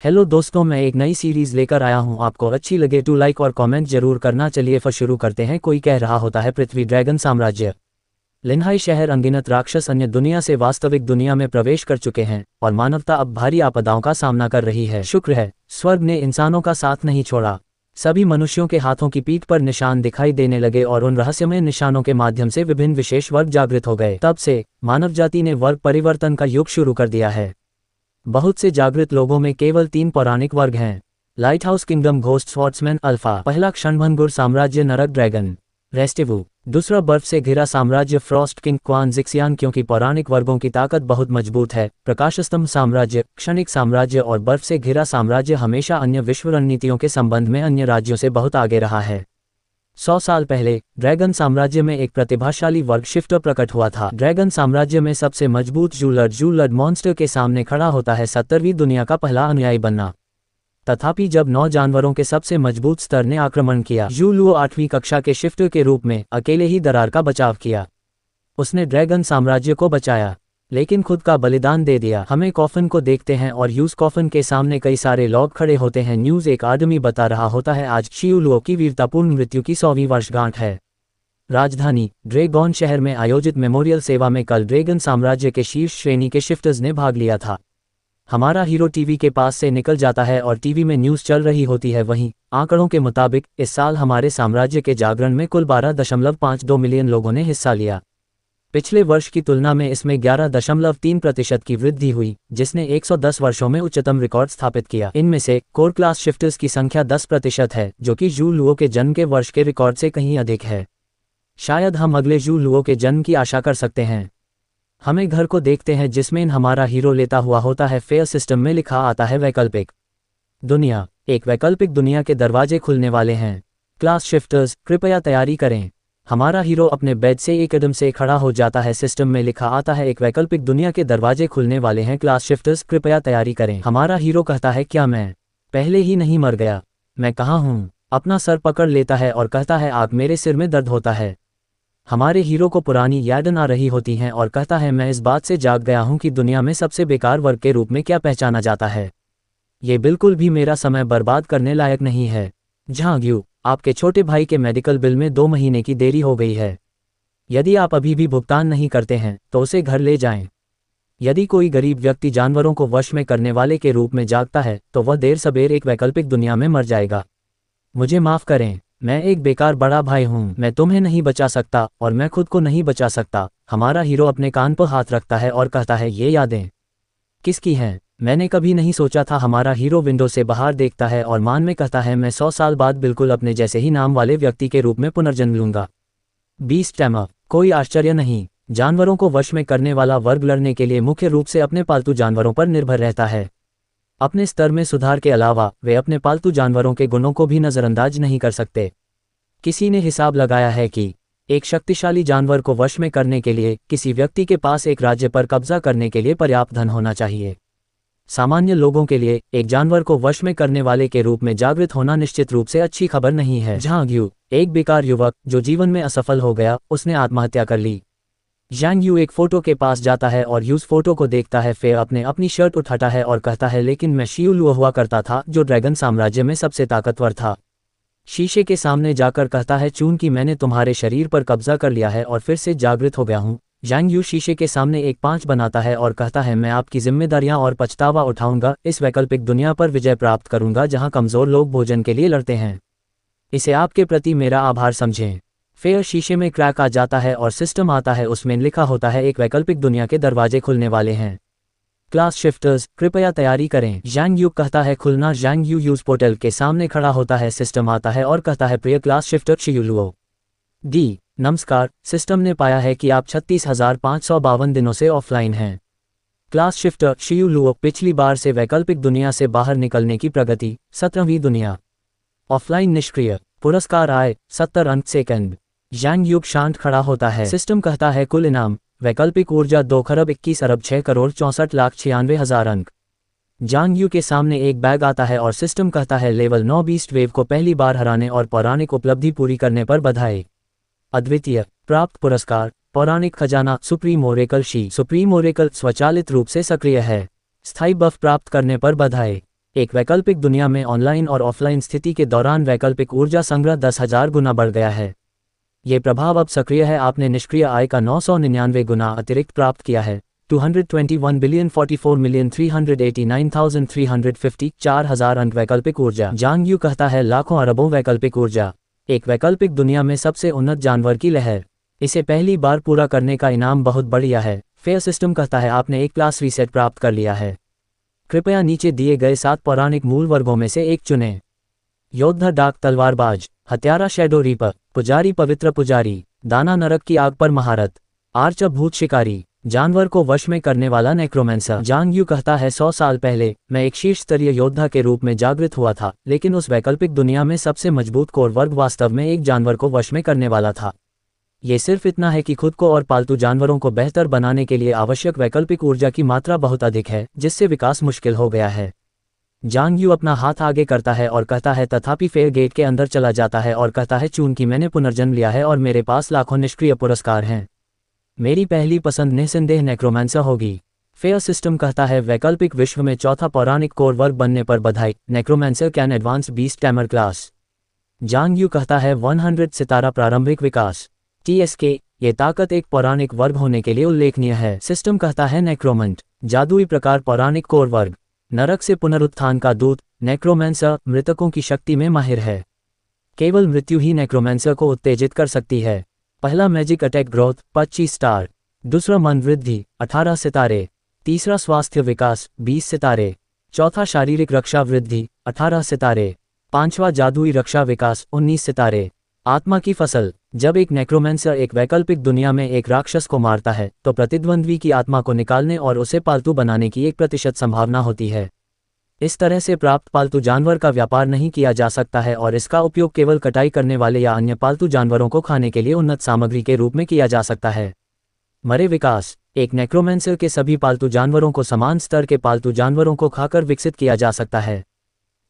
Hello दोस्तों, मैं एक नई सीरीज लेकर आया हूं। आपको अच्छी लगे तो लाइक और कमेंट जरूर करना। चलिए फिर शुरू करते हैं। कोई कह रहा होता है पृथ्वी ड्रैगन साम्राज्य। लिन्हाई शहर अनगिनत राक्षस अन्य दुनिया से वास्तविक दुनिया में प्रवेश कर चुके हैं और मानवता अब भारी आपदाओं का सामना कर रही है। शुक्र है स्वर्ग ने इंसानों का साथ नहीं छोड़ा। सभी मनुष्यों के हाथों की पीठ पर निशान दिखाई देने लगे और उन रहस्यमय निशानों के माध्यम से विभिन्न विशेष वर्ग जागृत हो गए। तब से मानव जाति ने वर्ग परिवर्तन का युग शुरू कर दिया है। बहुत से जागृत लोगों में केवल 3 पौराणिक वर्ग हैं। Light house kingdom ghost swordsman alpha, पहला क्षणभंगुर साम्राज्य नरक ड्रैगन रेस्टिवू, दूसरा बर्फ से घिरा साम्राज्य फ्रॉस्ट किंग क्वान जिक्सियान। क्योंकि पौराणिक वर्गों की ताकत बहुत मजबूत है, प्रकाशस्तंभ साम्राज्य, क्षणिक साम्राज्य और बर्फ से घिरा साम्राज्य हमेशा अन्य विश्व रणनीतियों के संबंध में अन्य राज्यों से बहुत आगे रहा है। 100 साल पहले ड्रैगन साम्राज्य में एक प्रतिभाशाली वर्ग शिफ्टर प्रकट हुआ था। ड्रैगन साम्राज्य में सबसे मजबूत जूलर्ड मॉन्स्टर के सामने खड़ा होता है 70वीं दुनिया का पहला अनुयायी बनना। तथापि जब 9 जानवरों के सबसे मजबूत स्तर ने आक्रमण किया, जू लुओ 8वीं कक्षा के शिफ्टर के रूप में अकेले ही दरार का बचाव किया। उसने ड्रैगन साम्राज्य को बचाया लेकिन खुद का बलिदान दे दिया। हमें कॉफन को देखते हैं और यूज कॉफन के सामने कई सारे लोग खड़े होते हैं। न्यूज़ एक आदमी बता रहा होता है आज शियू लुओ की वीरतापूर्ण मृत्यु की 100वीं वर्षगांठ है। राजधानी ड्रैगन शहर में आयोजित मेमोरियल सेवा में कल ड्रैगन साम्राज्य के शीर्ष श्रेणी के शिफ्टर्स ने भाग लिया था। हमारा हीरो टीवी के पास से निकल जाता है और टीवी में न्यूज़ चल रही होती है। वहीं आंकड़ों के मुताबिक इस साल हमारे साम्राज्य के जागरण में कुल 12.52 मिलियन लोगों ने हिस्सा लिया। पिछले वर्ष की तुलना में इसमें 11.3% की वृद्धि हुई, जिसने 110 वर्षों में उच्चतम रिकॉर्ड स्थापित किया। इनमें से कोर क्लास शिफ्टर्स की संख्या 10% है, जो कि जू लुओ के जन्म के वर्ष के रिकॉर्ड से कहीं अधिक है। शायद हम अगले जू लुओ के जन्म की आशा कर सकते हैं। हमें घर को देखते हैं जिसमें हमारा हीरो लेता हुआ होता है। फेयर सिस्टम में लिखा आता है वैकल्पिक दुनिया। एक वैकल्पिक दुनिया के दरवाजे खुलने वाले हैं। क्लास शिफ्टर्स कृपया तैयारी करें। हमारा हीरो अपने बेड से एक कदम से खड़ा हो जाता है। सिस्टम में लिखा आता है एक वैकल्पिक दुनिया के दरवाजे खुलने वाले हैं। क्लास शिफ्टर्स कृपया तैयारी करें। हमारा हीरो कहता है क्या मैं पहले ही नहीं मर गया? मैं कहाँ हूँ? अपना सर पकड़ लेता है और कहता है आग, मेरे सिर में दर्द होता है। हमारे हीरो को पुरानी यादें आ रही होती हैं और कहता है मैं इस बात से जाग गया हूँ कि दुनिया में सबसे बेकार वर्ग के रूप में क्या पहचाना जाता है। ये बिल्कुल भी मेरा समय बर्बाद करने लायक नहीं है। झांग्यू, आपके छोटे भाई के मेडिकल बिल में 2 महीने की देरी हो गई है। यदि आप अभी भी भुगतान नहीं करते हैं तो उसे घर ले जाएं। यदि कोई गरीब व्यक्ति जानवरों को वश में करने वाले के रूप में जागता है तो वह देर सबेर एक वैकल्पिक दुनिया में मर जाएगा। मुझे माफ़ करें, मैं एक बेकार बड़ा भाई हूँ। मैं तुम्हें नहीं बचा सकता और मैं खुद को नहीं बचा सकता। हमारा हीरो अपने कान पर हाथ रखता है और कहता है ये यादें किसकी हैं? मैंने कभी नहीं सोचा था। हमारा हीरो विंडो से बाहर देखता है और मान में कहता है मैं 100 साल बाद बिल्कुल अपने जैसे ही नाम वाले व्यक्ति के रूप में पुनर्जन्म लूंगा। बीस्ट टैमर, कोई आश्चर्य नहीं। जानवरों को वश में करने वाला वर्ग लड़ने के लिए मुख्य रूप से अपने पालतू जानवरों पर निर्भर रहता है। अपने स्तर में सुधार के अलावा वे अपने पालतू जानवरों के गुणों को भी नज़रअंदाज नहीं कर सकते। किसी ने हिसाब लगाया है कि एक शक्तिशाली जानवर को वश में करने के लिए किसी व्यक्ति के पास एक राज्य पर कब्जा करने के लिए पर्याप्त धन होना चाहिए। सामान्य लोगों के लिए एक जानवर को वश में करने वाले के रूप में जागृत होना निश्चित रूप से अच्छी खबर नहीं है। झांग्यू, एक बेकार युवक जो जीवन में असफल हो गया, उसने आत्महत्या कर ली। झांग्यू एक फोटो के पास जाता है और यूज फोटो को देखता है। फिर अपनी शर्ट उठाता है और कहता है लेकिन मैं शियू लुओ हुआ करता था जो ड्रैगन साम्राज्य में सबसे ताकतवर था। शीशे के सामने जाकर कहता है चून कि मैंने तुम्हारे शरीर पर कब्जा कर लिया है और फिर से जागृत हो गया हूँ। झांग्यू शीशे के सामने एक 5 बनाता है और कहता है मैं आपकी जिम्मेदारियां और पछतावा उठाऊंगा। इस वैकल्पिक दुनिया पर विजय प्राप्त करूंगा जहां कमजोर लोग भोजन के लिए लड़ते हैं। इसे आपके प्रति मेरा आभार समझें। फिर शीशे में क्रैक आ जाता है और सिस्टम आता है। उसमें लिखा होता है एक वैकल्पिक दुनिया के दरवाजे खुलने वाले हैं। क्लास शिफ्टर्स कृपया तैयारी करें। झांग्यू कहता है खुलना। झांग्यू यूज पोर्टल के सामने खड़ा होता है। सिस्टम आता है और कहता है प्रिय क्लास शिफ्टर शियू लुओ डी, नमस्कार। सिस्टम ने पाया है कि आप 36,552 दिनों से ऑफलाइन हैं। क्लास शिफ्टर शियू लुओ, पिछली बार से वैकल्पिक दुनिया से बाहर निकलने की प्रगति 17वीं दुनिया। ऑफलाइन निष्क्रिय। पुरस्कार आए 70 अंक सेकंड। झांग्यू शांत खड़ा होता है। सिस्टम कहता है कुल इनाम वैकल्पिक ऊर्जा 2,21,06,64,96,000 अंक। झांग्यू के सामने एक बैग आता है और सिस्टम कहता है लेवल 9 बीस्ट वेव को पहली बार हराने और पौराणिक उपलब्धि पूरी करने पर बधाई। अद्वितीय प्राप्त पुरस्कार पौराणिक खजाना supreme Oracle she. Supreme Oracle स्वचालित रूप से सक्रिय है। स्थायी बफ प्राप्त करने पर बधाई। एक वैकल्पिक दुनिया में ऑनलाइन और ऑफलाइन स्थिति के दौरान वैकल्पिक ऊर्जा संग्रह 10,000 गुना बढ़ गया है। ये प्रभाव अब सक्रिय है। आपने निष्क्रिय आय का 999 गुना अतिरिक्त प्राप्त किया है। 221,44,389,350 4,000 अंक वैकल्पिक ऊर्जा। जांग यू कहता है लाखों अरबों वैकल्पिक ऊर्जा। एक वैकल्पिक दुनिया में सबसे उन्नत जानवर की लहर। इसे पहली बार पूरा करने का इनाम बहुत बढ़िया है। फेयर सिस्टम कहता है आपने एक क्लास रीसेट प्राप्त कर लिया है। कृपया नीचे दिए गए 7 पौराणिक मूल वर्गों में से एक चुनें। योद्धा डाक तलवारबाज, हत्यारा शैडो रीपर, पुजारी पवित्र पुजारी, दाना नरक की आग पर महारत, आर्चर भूत शिकारी, जानवर को वश में करने वाला नेक्रोमेंसर। जांग यू कहता है 100 साल पहले मैं एक शीर्ष स्तरीय योद्धा के रूप में जागृत हुआ था, लेकिन उस वैकल्पिक दुनिया में सबसे मजबूत कोर वर्ग वास्तव में एक जानवर को वश में करने वाला था। ये सिर्फ इतना है कि खुद को और पालतू जानवरों को बेहतर बनाने के लिए आवश्यक वैकल्पिक ऊर्जा की मात्रा बहुत अधिक है, जिससे विकास मुश्किल हो गया है। जांग यू अपना हाथ आगे करता है और कहता है तथापि फेयर गेट के अंदर चला जाता है और कहता है चूंकि मैंने पुनर्जन्म लिया है और मेरे पास लाखों निष्क्रिय पुरस्कार हैं, मेरी पहली पसंद निस्संदेह नेक्रोमेंसर होगी। फेयर सिस्टम कहता है वैकल्पिक विश्व में चौथा पौराणिक कोर वर्ग बनने पर बधाई, necromancer can advance beast tamer class. Jang Yu कहता है 100 सितारा प्रारंभिक विकास। TSK, ये ताकत एक पौराणिक वर्ग होने के लिए उल्लेखनीय है। सिस्टम कहता है नेक्रोमेंट, जादुई प्रकार पौराणिक कोर वर्ग, नरक से पुनरुत्थान का दूत। नेक्रोमेंसर मृतकों की शक्ति में माहिर है। केवल मृत्यु ही नेक्रोमेंसर को उत्तेजित कर सकती है। पहला मैजिक अटैक ग्रोथ 25 स्टार, दूसरा मन वृद्धि 18 सितारे, तीसरा स्वास्थ्य विकास 20 सितारे, चौथा शारीरिक रक्षा वृद्धि 18 सितारे, पांचवा जादुई रक्षा विकास 19 सितारे। आत्मा की फसल, जब एक नेक्रोमेंसर एक वैकल्पिक दुनिया में एक राक्षस को मारता है तो प्रतिद्वंद्वी की आत्मा को निकालने और उसे पालतू बनाने की 1% संभावना होती है। इस तरह से प्राप्त पालतू जानवर का व्यापार नहीं किया जा सकता है और इसका उपयोग केवल कटाई करने वाले या अन्य पालतू जानवरों को खाने के लिए उन्नत सामग्री के रूप में किया जा सकता है। मरे विकास, एक नेक्रोमेंसर के सभी पालतू जानवरों को समान स्तर के पालतू जानवरों को खाकर विकसित किया जा सकता है।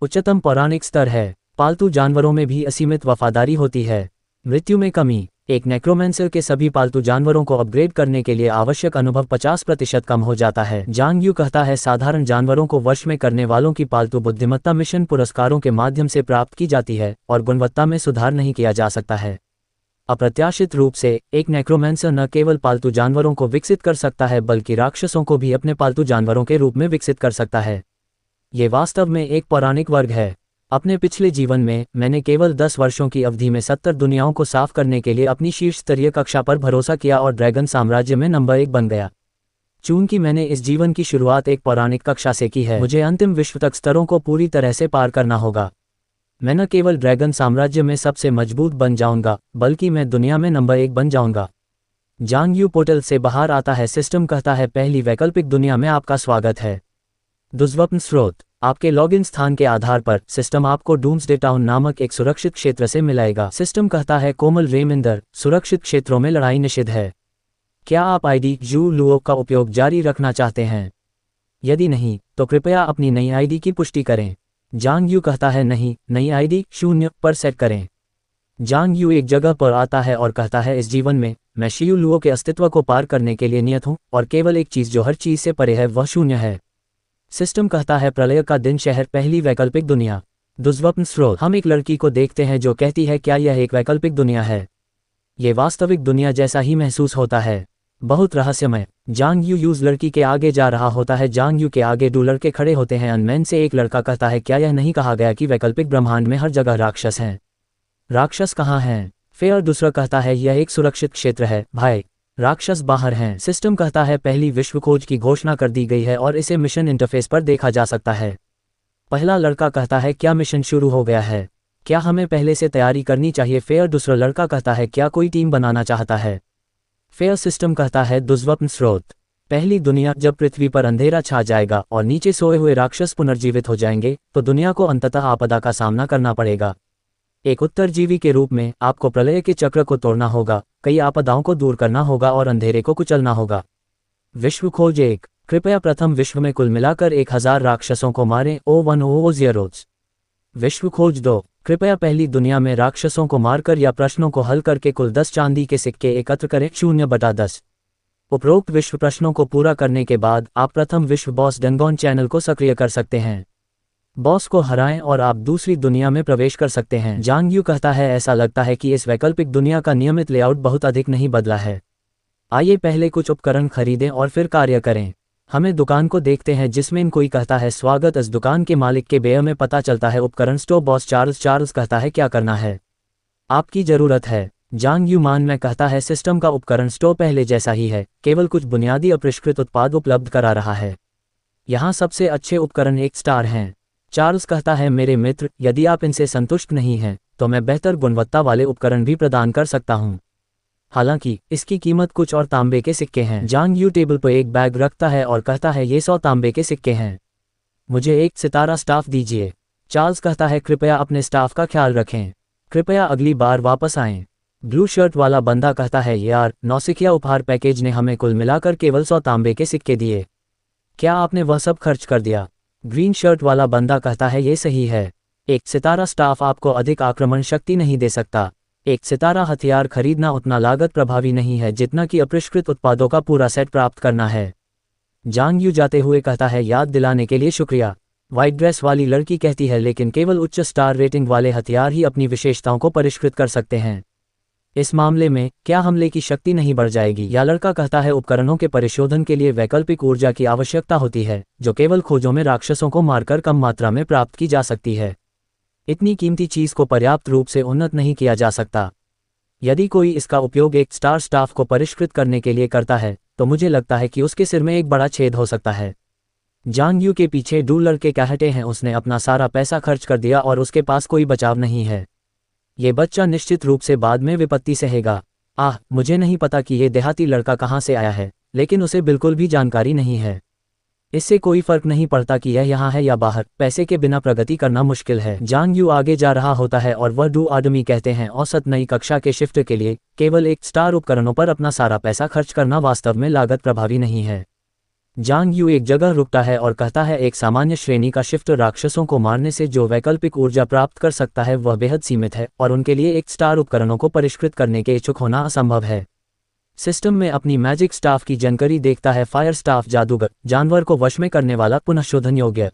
उच्चतम पौराणिक स्तर है, पालतू जानवरों में भी असीमित वफादारी होती है। मृत्यु में कमी, एक नेक्रोमेंसर के सभी पालतू जानवरों को अपग्रेड करने के लिए आवश्यक अनुभव 50% कम हो जाता है। जांग यू कहता है साधारण जानवरों को वश में करने वालों की पालतू बुद्धिमत्ता मिशन पुरस्कारों के माध्यम से प्राप्त की जाती है और गुणवत्ता में सुधार नहीं किया जा सकता है। अप्रत्याशित रूप से एक नेक्रोमेंसर न केवल पालतू जानवरों को विकसित कर सकता है बल्कि राक्षसों को भी अपने पालतू जानवरों के रूप में विकसित कर सकता है। ये वास्तव में एक पौराणिक वर्ग है। अपने पिछले जीवन में मैंने केवल 10 वर्षों की अवधि में 70 दुनियाओं को साफ करने के लिए अपनी शीर्ष स्तरीय कक्षा पर भरोसा किया और ड्रैगन साम्राज्य में नंबर 1 बन गया। चूंकि मैंने इस जीवन की शुरुआत एक पौराणिक कक्षा से की है, मुझे अंतिम विश्व तक स्तरों को पूरी तरह से पार करना होगा। मैं न केवल ड्रैगन साम्राज्य में सबसे मजबूत बन जाऊंगा बल्कि मैं दुनिया में नंबर 1 बन जाऊंगा। जांग यू पोर्टल से बाहर आता है। सिस्टम कहता है पहली वैकल्पिक दुनिया में आपका स्वागत है। दुष्वप्न स्रोत, आपके लॉगिन स्थान के आधार पर सिस्टम आपको डूम्सडे टाउन नामक एक सुरक्षित क्षेत्र से मिलाएगा। सिस्टम कहता है कोमल रेमिंदर, सुरक्षित क्षेत्रों में लड़ाई निषिद्ध है। क्या आप आईडी जू लुओ का उपयोग जारी रखना चाहते हैं? यदि नहीं तो कृपया अपनी नई आईडी की पुष्टि करें। जांग यू कहता है नहीं, नई आईडी 0 पर सेट करें। जांग यू एक जगह पर आता है और कहता है इस जीवन में मैं शियू लुओ के अस्तित्व को पार करने के लिए नियत हूं और केवल एक चीज जो हर चीज से परे है वह 0 है। सिस्टम कहता है प्रलय का दिन शहर पहली वैकल्पिक दुनिया। दुष्वप्न स्रोत, हम एक लड़की को देखते हैं जो कहती है क्या यह एक वैकल्पिक दुनिया है? ये वास्तविक दुनिया जैसा ही महसूस होता है, बहुत रहस्यमय। जांग यू यूज लड़की के आगे जा रहा होता है। जांग यू के आगे 2 लड़के खड़े होते हैं। अनमैन से एक लड़का कहता है क्या यह नहीं कहा गया कि वैकल्पिक ब्रह्मांड में हर जगह राक्षस हैं? राक्षस कहाँ हैं? फेयर दूसरा कहता है यह एक सुरक्षित क्षेत्र है भाई, राक्षस बाहर हैं। सिस्टम कहता है पहली विश्व खोज की घोषणा कर दी गई है और इसे मिशन इंटरफेस पर देखा जा सकता है। पहला लड़का कहता है क्या मिशन शुरू हो गया है? क्या हमें पहले से तैयारी करनी चाहिए? फेयर दूसरा लड़का कहता है क्या कोई टीम बनाना चाहता है? फेयर सिस्टम कहता है दुष्वप्न स्रोत, पहली दुनिया, जब पृथ्वी पर अंधेरा छा जाएगा और नीचे सोए हुए राक्षस पुनर्जीवित हो जाएंगे तो दुनिया को अंततः आपदा का सामना करना पड़ेगा। एक उत्तरजीवी के रूप में आपको प्रलय के चक्र को तोड़ना होगा, कई आपदाओं को दूर करना होगा और अंधेरे को कुचलना होगा। विश्व खोज 1, कृपया प्रथम विश्व में कुल मिलाकर 1000 राक्षसों को मारें। O100। विश्व खोज 2, कृपया पहली दुनिया में राक्षसों को मारकर या प्रश्नों को हल करके कुल 10 चांदी के सिक्के एकत्र करें। 0/10। उपरोक्त विश्व प्रश्नों को पूरा करने के बाद आप प्रथम विश्व बॉस डंगोन चैनल को सक्रिय कर सकते हैं। बॉस को हराएं और आप दूसरी दुनिया में प्रवेश कर सकते हैं। जांग यू कहता है, ऐसा लगता है कि इस वैकल्पिक दुनिया का नियमित लेआउट बहुत अधिक नहीं बदला है। आइए पहले कुछ उपकरण खरीदें और फिर कार्य करें। हमें दुकान को देखते हैं जिसमें कोई कहता है, स्वागत। इस दुकान के मालिक के बेय में पता चलता है उपकरण स्टोर बॉस चार्ल्स कहता है, क्या करना है? आपकी ज़रूरत है। जांग यू मान में कहता है, सिस्टम का उपकरण स्टोर पहले जैसा ही है, केवल कुछ बुनियादी अपरिष्कृत उत्पाद उपलब्ध करा रहा है। यहाँ सबसे अच्छे उपकरण एक स्टार हैं। चार्ल्स कहता है, मेरे मित्र, यदि आप इनसे संतुष्ट नहीं हैं तो मैं बेहतर गुणवत्ता वाले उपकरण भी प्रदान कर सकता हूँ। हालांकि इसकी कीमत कुछ और तांबे के सिक्के हैं। जांग यू टेबल पर एक बैग रखता है और कहता है, ये 100 तांबे के सिक्के हैं। मुझे एक सितारा स्टाफ दीजिए। चार्ल्स कहता है, कृपया अपने स्टाफ का ख्याल रखें। कृपया अगली बार वापस आएं। ब्लू शर्ट वाला बंदा कहता है, यार, नौसिखिया उपहार पैकेज ने हमें कुल मिलाकर केवल 100 तांबे के सिक्के दिए। क्या आपने वह सब खर्च कर दिया? ग्रीन शर्ट वाला बंदा कहता है, ये सही है। एक सितारा स्टाफ आपको अधिक आक्रमण शक्ति नहीं दे सकता। एक सितारा हथियार खरीदना उतना लागत प्रभावी नहीं है जितना कि अपरिष्कृत उत्पादों का पूरा सेट प्राप्त करना है। जांग यू जाते हुए कहता है, याद दिलाने के लिए शुक्रिया। व्हाइट ड्रेस वाली लड़की कहती है, लेकिन केवल उच्च स्टार रेटिंग वाले हथियार ही अपनी विशेषताओं को परिष्कृत कर सकते हैं। इस मामले में क्या हमले की शक्ति नहीं बढ़ जाएगी? या लड़का कहता है, उपकरणों के परिशोधन के लिए वैकल्पिक ऊर्जा की आवश्यकता होती है, जो केवल खोजों में राक्षसों को मारकर कम मात्रा में प्राप्त की जा सकती है। इतनी कीमती चीज़ को पर्याप्त रूप से उन्नत नहीं किया जा सकता। यदि कोई इसका उपयोग एक स्टार स्टाफ को परिष्कृत करने के लिए करता है तो मुझे लगता है कि उसके सिर में एक बड़ा छेद हो सकता है। जांग यू के पीछे दो लड़के कहते हैं, उसने अपना सारा पैसा खर्च कर दिया और उसके पास कोई बचाव नहीं है। ये बच्चा निश्चित रूप से बाद में विपत्ति सहेगा। मुझे नहीं पता कि ये देहाती लड़का कहाँ से आया है, लेकिन उसे बिल्कुल भी जानकारी नहीं है। इससे कोई फर्क नहीं पड़ता कि यह यहाँ है या बाहर, पैसे के बिना प्रगति करना मुश्किल है। जांग यू आगे जा रहा होता है और वह दो आदमी कहते हैं, औसत नई कक्षा के शिफ्ट के लिए केवल एक स्टार उपकरणों पर अपना सारा पैसा खर्च करना वास्तव में लागत प्रभावी नहीं है। जांग यू एक जगह रुकता है और कहता है, एक सामान्य श्रेणी का शिफ्ट राक्षसों को मारने से जो वैकल्पिक ऊर्जा प्राप्त कर सकता है वह बेहद सीमित है और उनके लिए एक स्टार उपकरणों को परिष्कृत करने के इच्छुक होना असंभव है। सिस्टम में अपनी मैजिक स्टाफ की जानकारी देखता है। फायर स्टाफ जादूगर, जानवर को वश में करने वाला, पुनः शोधन योग्य।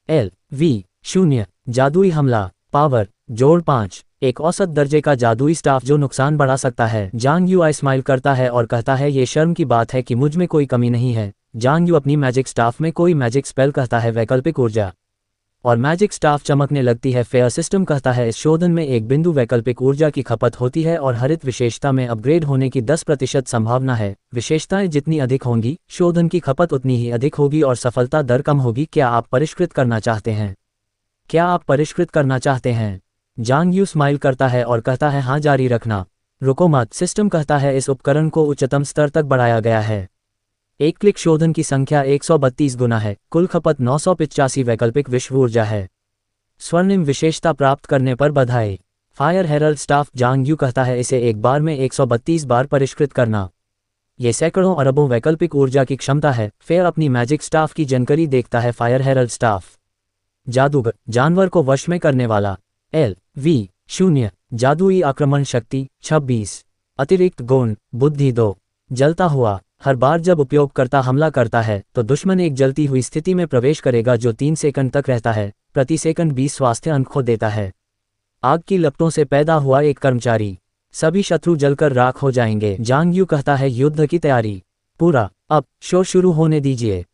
LV0 जादुई हमला, पावर जोड़ 5, एक औसत दर्जे का जादुई स्टाफ जो नुकसान बढ़ा सकता है। जांग यू स्माइल करता है और कहता है, ये शर्म की बात है कि मुझ में कोई कमी नहीं है। जांग यू अपनी मैजिक स्टाफ में कोई मैजिक स्पेल कहता है, वैकल्पिक ऊर्जा, और मैजिक स्टाफ चमकने लगती है। फेयर सिस्टम कहता है, इस शोधन में एक बिंदु वैकल्पिक ऊर्जा की खपत होती है और हरित विशेषता में अपग्रेड होने की 10% संभावना है। विशेषताएं जितनी अधिक होंगी, शोधन की खपत उतनी ही अधिक होगी और सफलता दर कम होगी। क्या आप परिष्कृत करना चाहते हैं? क्या आप परिष्कृत करना चाहते हैं? जांग यू स्माइल करता है और कहता है, हाँ, जारी रखना। रुको मत। सिस्टम कहता है, इस उपकरण को उच्चतम स्तर तक बढ़ाया गया है। एक क्लिक शोधन की संख्या 132 गुना है। कुल खपत 985 वैकल्पिक विश्व ऊर्जा है। स्वर्णिम विशेषता प्राप्त करने पर बधाई। Fire herald staff, Zhang Yu कहता है, इसे एक बार में 132 बार परिष्कृत करना। ये सैकड़ों अरबों वैकल्पिक ऊर्जा की क्षमता है। फेयर अपनी मैजिक स्टाफ की जानकारी देखता है। फायर हेरल्ड स्टाफ जादूगर, जानवर को वश में करने वाला। LV0 जादुई आक्रमण शक्ति 26, अतिरिक्त गुण बुद्धि 2, जलता हुआ। हर बार जब उपयोगकर्ता हमला करता है तो दुश्मन एक जलती हुई स्थिति में प्रवेश करेगा जो 3 सेकंड तक रहता है। प्रति सेकंड 20 स्वास्थ्य अंक खो देता है। आग की लपटों से पैदा हुआ एक कर्मचारी, सभी शत्रु जलकर राख हो जाएंगे। जांग यू कहता है, युद्ध की तैयारी पूरा। अब शो शुरू होने दीजिए।